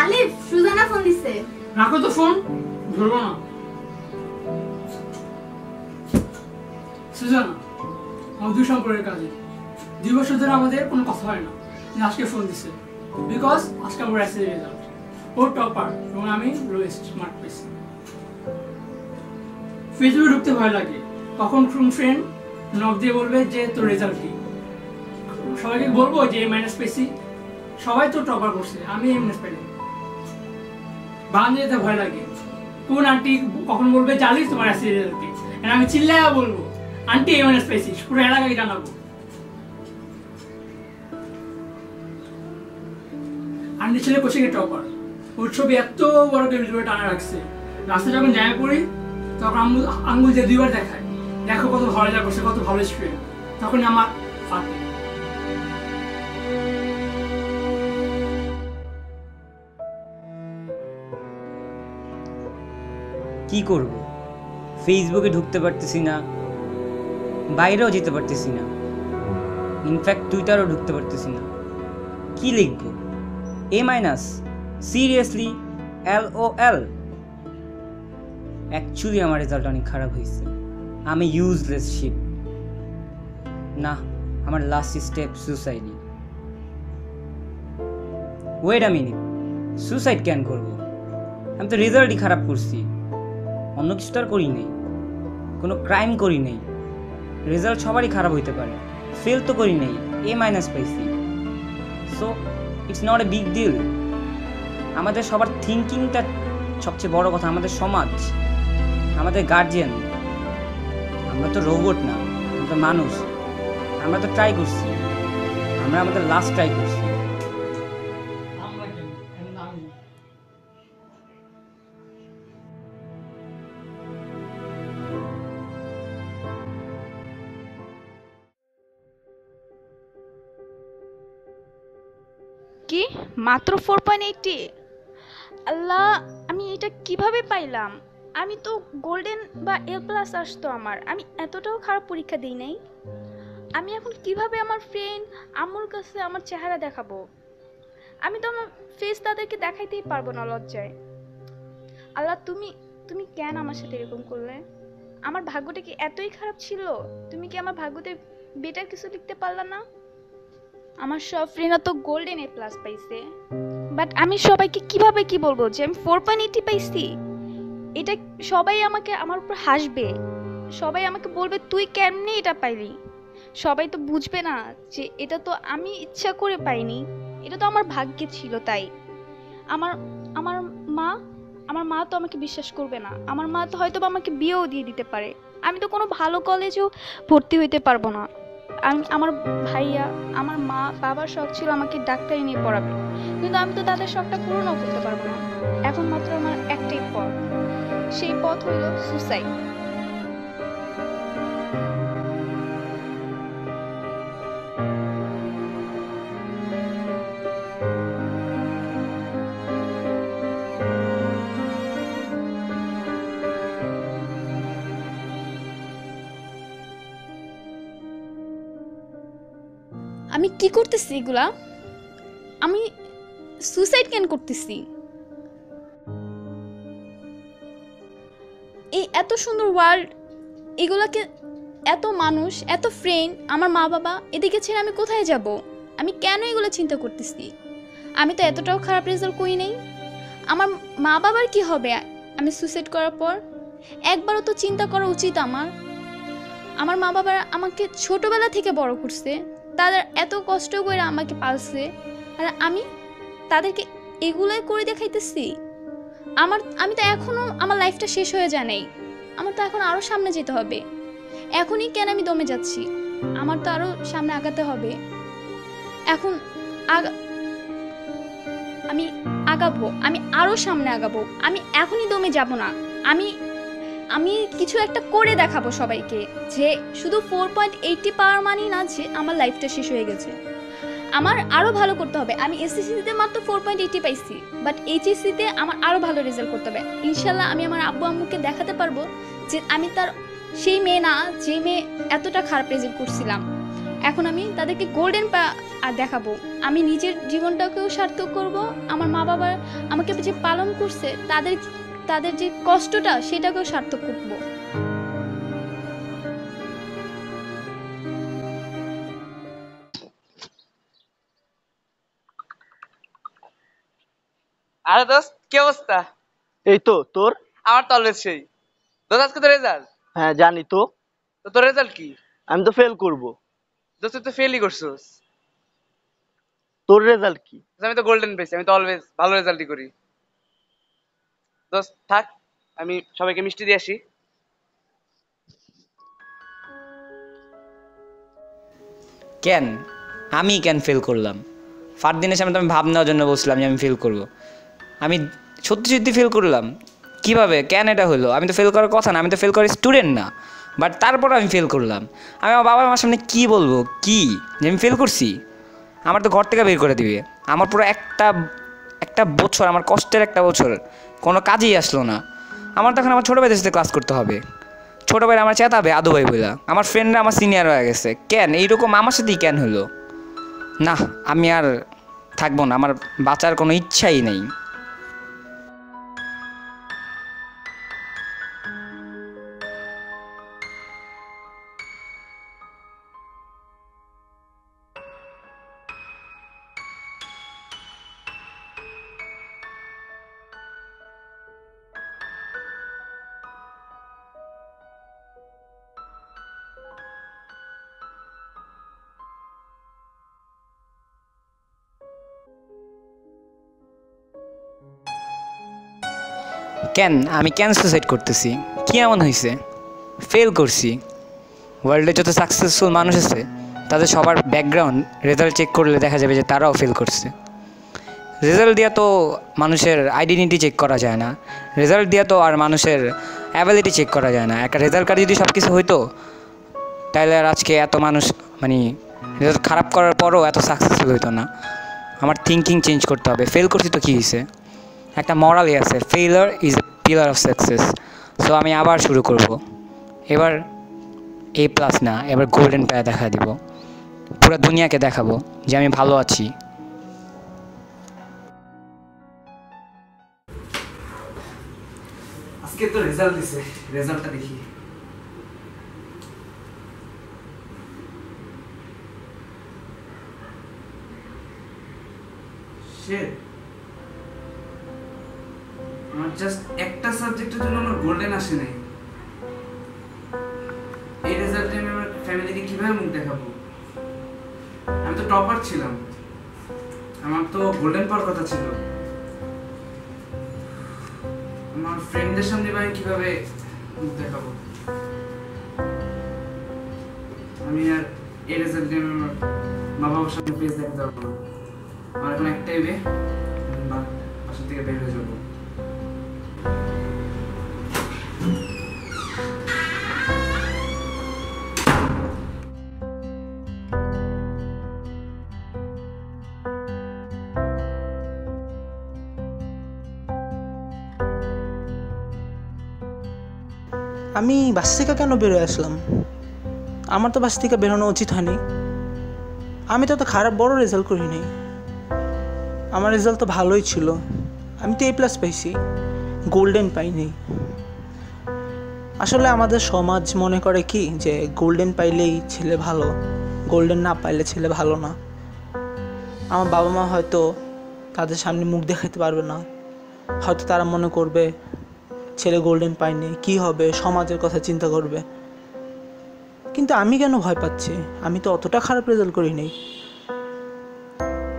আলিফ Sujana phone দিছে। রাখো তো ফোন, ধরবো না। সুজানা, আমার দুই সম্পর্কের কাজে 2 বছর ধরে আমাদের কোনো কথা হয় না, আজকে ফোন দিছে বিকজ আজকে আমার এসএ রেজাল্ট। ও টপার এবং আমি লোয়েস্ট মার্ক পেয়েছি। ফেসবুকে ঢুকতে ভয় লাগে, কখন কোন ফ্রেন্ড নক দিয়ে বলবে যে তোর রেজাল্ট কি। সবাইকে বলবো যে এ মাইনাস পেয়েছি, সবাই তো টপার করছে, আমি এ মাইনাস পেলাম। বাগান যেতে ভয় লাগে, কোন আন্টি কখন বলবে জানিস তোমার এসএ রেজাল্ট কি, আমি চিল্লায়া বলবো আন্টি এ মাইনাস পেয়েছি, পুরো এলাকাকে জানাবো। আন্টি ছেলে কোচিংয়ে টপার, ওর ছবি এত বড় করে টানা রাখছে, রাস্তায় যখন যায় পড়ি তখন আঙ্গুল দিয়ে 2বার দেখায়, দেখো কত ভালো রেজাল্ট করছে, কত ভালো স্টুডেন্ট। তখন আমার ফাটে। কি করব, ফেসবুকে ঢুকতে পারতেছি না, বাইরেও যেতে পারতেছি না, ইনফ্যাক্ট টুইটারও ঢুকতে পারতেছি না। কি লিখব? A minus? Seriously? LOL? Actually আমার রেজাল্ট অনেক খারাপ হয়েছে, আমি ইউজলেস শিট। না, আমার লাস্ট স্টেপ সুসাইডই। ওয়েট আ মিনিট, সুসাইড কেন করব? আমি তো রেজাল্টই খারাপ করছি, অন্য কিছু তো আর করি নেই, কোনো ক্রাইম করি নেই। রেজাল্ট সবারই খারাপ হইতে পারে, ফেল তো করি নেই, এ মাইনাস পাইছি। So it's not a big deal. আমাদের সবার থিঙ্কিংটা সবচেয়ে বড় কথা, আমাদের সমাজ, আমাদের গার্জিয়ান। আমরা তো রোবট না, আমরা তো মানুষ। আমরা তো ট্রাই করছি, আমরা আমাদের লাস্ট ট্রাই করছি। কি মাত্র 4.80? আল্লাহ, আমি এটা কিভাবে পাইলাম? আমি তো গোল্ডেন বা A+ আসতো আমার, আমি এতটাও খারাপ পরীক্ষা দিই নাই। আমি এখন কিভাবে আমার ফ্রেন্ড আম্মুর কাছে আমার চেহারা দেখাবো? আমি তো আমার ফেস তাদেরকে দেখাইতেই পারবো না লজ্জায়। আল্লাহ, তুমি কেন আমার সাথে এরকম করলে? আমার ভাগ্যটা কি এতই খারাপ ছিল? তুমি কি আমার ভাগ্যতে বেটার কিছু লিখতে পারলা না? আমার সব ফ্রেন্ডরা তো গোল্ডেন A+ পাইছে, বাট আমি সবাইকে কিভাবে কি বলবো যে আমি 4.80 পাইছি? এটা সবাই আমার উপর হাসবে, সবাই আমাকে বলবে তুই কেমনে এটা পাইলি। সবাই তো বুঝবে না যে এটা তো আমি ইচ্ছা করে পাইনি, এটা তো আমার ভাগ্যে ছিল। তাই আমার আমার মা আমার মা তো আমাকে বিশ্বাস করবে না, আমার মা তো হয়তো আমাকে বিয়েও দিয়ে দিতে পারে, আমি তো কোনো ভালো কলেজেও ভর্তি হইতে পারবো না। আমার ভাইয়া, আমার মা বাবার শখ ছিল আমাকে ডাক্তারি নিয়ে পড়াবে, কিন্তু আমি তো তাদের শখটা পূরণও করতে পারবো না। এখন মাত্র আমার একটাই পথ, সেই পথ হইল সুসাইড। আমি কি করতেছি এগুলা? আমি সুসাইড কেন করতেছি? এই এত সুন্দর ওয়ার্ল্ড, এগুলাকে, এত মানুষ, এত ফ্রেন্ড, আমার মা বাবা, এদিকে ছেড়ে আমি কোথায় যাব? আমি কেন এগুলো চিন্তা করতেছি? আমি তো এতটাও খারাপ রেজাল্ট করি নাই। আমার মা বাবার কি হবে আমি সুসাইড করার পর? একবারও তো চিন্তা করা উচিত আমার। আমার মা বাবারা আমাকে ছোটবেলা থেকে বড় করছে, তাদের এত কষ্ট করে আমাকে পালছে, আর আমি তাদেরকে এগুলাই করে দেখাইতেছি। আমি তো এখনো আমার লাইফটা শেষ হয়ে যায় নাই, আমার তো এখন আরো সামনে যেতে হবে। এখনই কেন আমি দমে যাচ্ছি? আমার তো আরো সামনে আগাতে হবে। এখন আমি আগাবো, আমি আরো সামনে আগাবো। আমি এখনই দমে যাব না। আমি কিছু একটা করে দেখাবো সবাইকে যে শুধু 4.80 পাওয়ার মানে না যে আমার লাইফটা শেষ হয়ে গেছে। আমার আরো ভালো করতে হবে। আমি এসএসসিতে মাত্র 4.80 পাইছি, বাট এইচএসসিতে আমার আরো ভালো রেজাল্ট করতে হবে। ইনশাল্লাহ আমি আমার আব্বু আম্মুকে দেখাতে পারবো যে আমি তার সেই মেয়ে না যে মেয়ে এতটা খারাপ রেজাল্ট করছিলাম। এখন আমি তাদেরকে গোল্ডেন আর দেখাবো। আমি নিজের জীবনটাকেও সার্থক করব, আমার মা বাবা আমাকে যে পালন করছে তাদের যে কষ্টটা সেটাকেও সার্থক করব। আরে দোস্ত কি অবস্থা? এই তো তোর। আমার তো অলওয়েজ সেই। দোস্ত আজকে তো রেজাল্ট। হ্যাঁ জানি তো। তো তোর রেজাল্ট কি? আমি তো ফেল করব। দোস্ত তুই তো ফেলই করছিস। তোর রেজাল্ট কি? আমি তো গোল্ডেন পেয়েছি, আমি তো অলওয়েজ ভালো রেজাল্টই করি। দোস্ত থাক, আমি সবাইকে মিষ্টি দিয়ে আসি। কেন আমি কেন ফেল করলাম? ফারদিনের সামনে তো আমি ভাব নেওয়ার জন্য বলছিলাম যে আমি ফেল করব, আমি সত্যি সত্যি ফেল করলাম কিভাবে? কেন এটা হলো? আমি তো ফেল করার কথা না, আমি তো ফেল করার স্টুডেন্ট না, বাট তারপর আমি ফেল করলাম। আমি আমার বাবা মার সামনে কী বলবো কি যে আমি ফেল করছি? আমার তো ঘর থেকে বের করে দিবে। আমার পুরো একটা বছর, আমার কষ্টের একটা বছর কোনো কাজেই আসলো না। আমার তখন আমার ছোটো ভাইদের সাথে ক্লাস করতে হবে, ছোটো ভাই আমার চেতাবে আদু ভাই বইলা, আমার ফ্রেন্ডরা আমার সিনিয়র হয়ে গেছে। কেন এইরকম আমার সাথেই কেন হলো? না, আমি আর থাকবো না, আমার বাঁচার কোনো ইচ্ছাই নেই। কেন আমি কেন সুসাইড করতেছি? কি এমন হয়েছে? ফেল করছি। ওয়ার্ল্ডে যত সাকসেসফুল মানুষ আছে তাদের সবার ব্যাকগ্রাউন্ড রেজাল্ট চেক করলে দেখা যাবে যে তারাও ফেল করছে। রেজাল্ট দিয়ে তো মানুষের আইডেন্টিটি চেক করা যায় না, রেজাল্ট দিয়ে তো আর মানুষের অ্যাবিলিটি চেক করা যায় না। একটা রেজাল্ট কার্ড যদি সব কিছু হইতো তাহলে আর আজকে এত মানুষ মানে রেজাল্ট খারাপ করার পরও এত সাকসেসফুল হইতো না। আমার থিঙ্কিং চেঞ্জ করতে হবে। ফেল করছি তো কী হয়েছে? একটা মরালই আছে, failure is a pillar of success. So আমি আবার শুরু করব, এবার A+ না, এবার গোল্ডেন প্যারা দেখা দিব, পুরো দুনিয়াকে দেখাবো যে আমি ভালো আছি। আজকে তো রেজাল্ট দিছে, রেজাল্টটা দেখি। শিট, আমার জাস্ট একটা সাবজেক্টের জন্য আমার গোল্ডেন আসে নাই। এই রেজাল্টে আমি আমার ফ্যামিলিকে কিভাবে মুখ দেখাবো? আমি তো টপার ছিলাম, আমার তো গোল্ডেন পাওয়ার কথা ছিল। আমার ফ্রেন্ডদের সামনে আমি কিভাবে মুখ দেখাবো? আমি আর এই রেজাল্ট দিয়ে আমার মা বাবার সামনে ফেস দেখাতে পারবো না। আমার এখন একটাই ওয়ে, বাসা থেকে বের হয়ে যাবো। আমি বাস থেকে কেন বেরোয় আসলাম? আমার তো বাস থেকে বেরোনো উচিত হয়নি। আমি তো খারাপ বড় রেজাল্ট করিনি, আমার রেজাল্ট তো ভালোই ছিল। আমি তো A+ পাইছি, গোল্ডেন পাইনি। আসলে আমাদের সমাজ মনে করে কি যে গোল্ডেন পাইলেই ছেলে ভালো, গোল্ডেন না পাইলে ছেলে ভালো না। আমার বাবা মা হয়তো তাদের সামনে মুখ দেখাতে পারবে না, হয়তো তারা মনে করবে ছেলে গোল্ডেন পায়নি, কি হবে, সমাজের কথা চিন্তা করবে। কিন্তু আমি কেন ভয় পাচ্ছি? আমি তো অতটা খারাপ রেজাল্ট করিনি।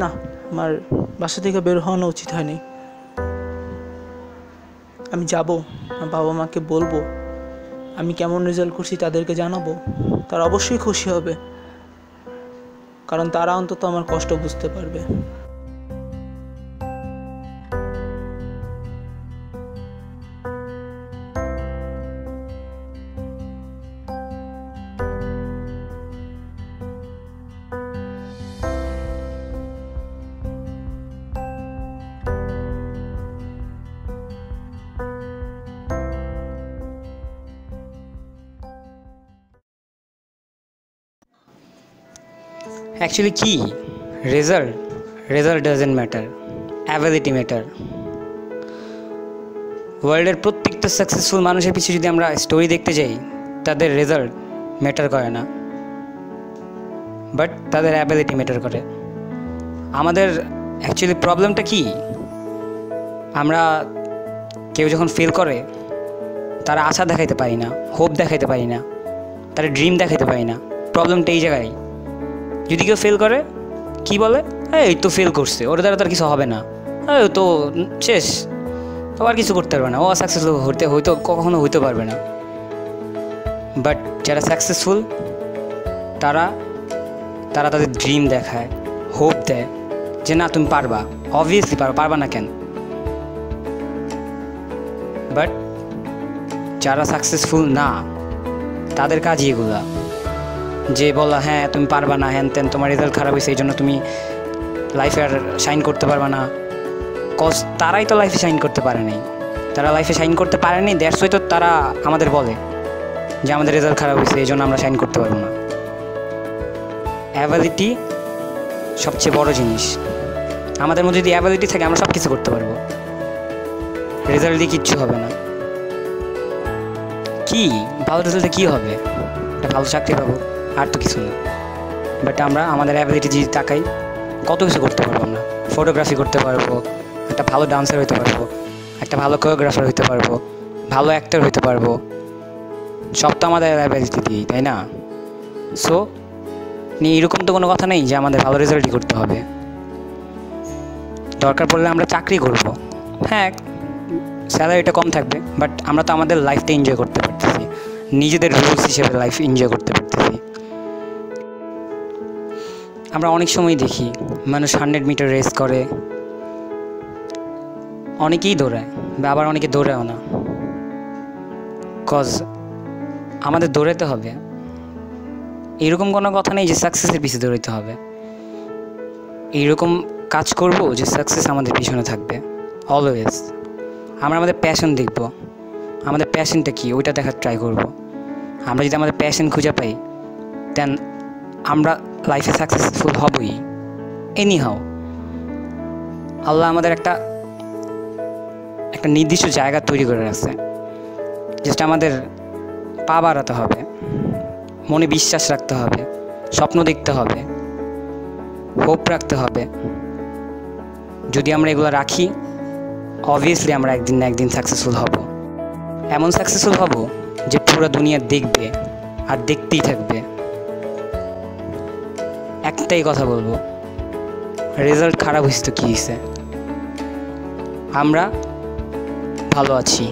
না, আমার বাসা থেকে বের হওয়ানো উচিত হয়নি। আমি যাব, আমার বাবা মাকে বলবো আমি কেমন রেজাল্ট করছি, তাদেরকে জানাবো। তারা অবশ্যই খুশি হবে, কারণ তারা অন্তত আমার কষ্ট বুঝতে পারবে। অ্যাকচুয়ালি কি result result doesn't matter, ability matter. ওয়ার্ল্ডের প্রত্যেকটা সাকসেসফুল মানুষের পিছনে যদি আমরা স্টোরি দেখতে যাই, তাদের রেজাল্ট ম্যাটার করে না, বাট তাদের অ্যাবিলিটি ম্যাটার করে। আমাদের অ্যাকচুয়ালি প্রবলেমটা কি, আমরা কেউ যখন ফেল করে তারা আশা দেখাইতে পারি না, হোপ দেখাইতে পারি না, তারা ড্রিম দেখাইতে পারি না। প্রবলেমটা এই জায়গায়। যদি কেউ ফেল করে কি বলে, এই তো ফেল করছে, ওর দ্বারা তার কিছু হবে না, ও তো শেষ, তো আর কিছু করতে পারবে না, ও সাকসেসফুল হয়তো কখনো হইতে পারবে না। বাট যারা সাকসেসফুল তারা তারা তাদের ড্রিম দেখায়, হোপ দেয় যে না তুমি পারবা, অবভিয়াসলি পারবা না কেন। বাট যারা সাকসেসফুল না তাদের কাজই এগুলা, যে বলা হ্যাঁ তুমি পারবা না, হ্যান তেন, তোমার রেজাল্ট খারাপ হয়েছে এই জন্য তুমি লাইফে আর শাইন করতে পারবা না। কজ তারাই তো লাইফে শাইন করতে পারে নাই, তারা লাইফে শাইন করতে পারেনি, দ্যাটস ওয়াই তো তারা আমাদের বলে যে আমাদের রেজাল্ট খারাপ হয়েছে এই জন্য আমরা শাইন করতে পারবো না। অ্যাবিলিটি সবচেয়ে বড় জিনিস। আমাদের মধ্যে যদি অ্যাবিলিটি থাকে আমরা সব কিছু করতে পারবো, রেজাল্ট দিয়ে কিচ্ছু হবে না। কি ভালো রেজাল্টে কী হবে, একটা ভালো চাকরি পাবো, আর তো কিছু না। বাট আমরা আমাদের অ্যাবিলিটি যদি তাকাই, কত কিছু করতে পারবো আমরা। ফটোগ্রাফি করতে পারবো, একটা ভালো ডান্সার হইতে পারবো, একটা ভালো কোরিওগ্রাফার হইতে পারবো, ভালো অ্যাক্টর হইতে পারবো, সব তো আমাদের অ্যাবিলিটি দিয়েই, তাই না? সো এরকম তো কোনো কথা নেই যে আমাদের ভালো রেজাল্টই করতে হবে। দরকার পড়লে আমরা চাকরি করব, হ্যাঁ স্যালারিটা কম থাকবে, বাট আমরা তো আমাদের লাইফটা এনজয় করতে পারতেছি, নিজেদের রুলস হিসেবে লাইফ এনজয় করতে পারতেছি। আমরা অনেক সময় দেখি মানুষ 100 মিটার রেস করে, অনেকেই দৌড়ায় বা আবার অনেকে দৌড়ায়ও না। কজ আমাদের দৌড়াতে হবে, এরকম কোনো কথা নেই যে সাকসেসের পিছনে দৌড়াতে হবে। এইরকম কাজ করব যে সাকসেস আমাদের পিছনে থাকবে অলওয়েজ। আমরা আমাদের প্যাশন দেখব, আমাদের প্যাশনটা কী ওইটা দেখার ট্রাই করব। আমরা যদি আমাদের প্যাশন খুঁজে পাই, দেন আমরা লাইফে সাকসেসফুল হবই এনি হাও। আল্লাহ আমাদের একটা নির্দিষ্ট জায়গা তৈরি করে রাখছে, জাস্ট আমাদের পা বাড়াতে হবে, মনে বিশ্বাস রাখতে হবে, স্বপ্ন দেখতে হবে, হোপ রাখতে হবে। যদি আমরা এগুলো রাখি, অবভিয়াসলি আমরা একদিন না একদিন সাকসেসফুল হব। এমন সাকসেসফুল হব যে পুরো দুনিয়া দেখবে আর দেখতেই থাকবে। একটাই কথা বলবো, রেজাল্ট খারাপ হয়েছে তো কী হয়েছে, আমরা ভালো আছি।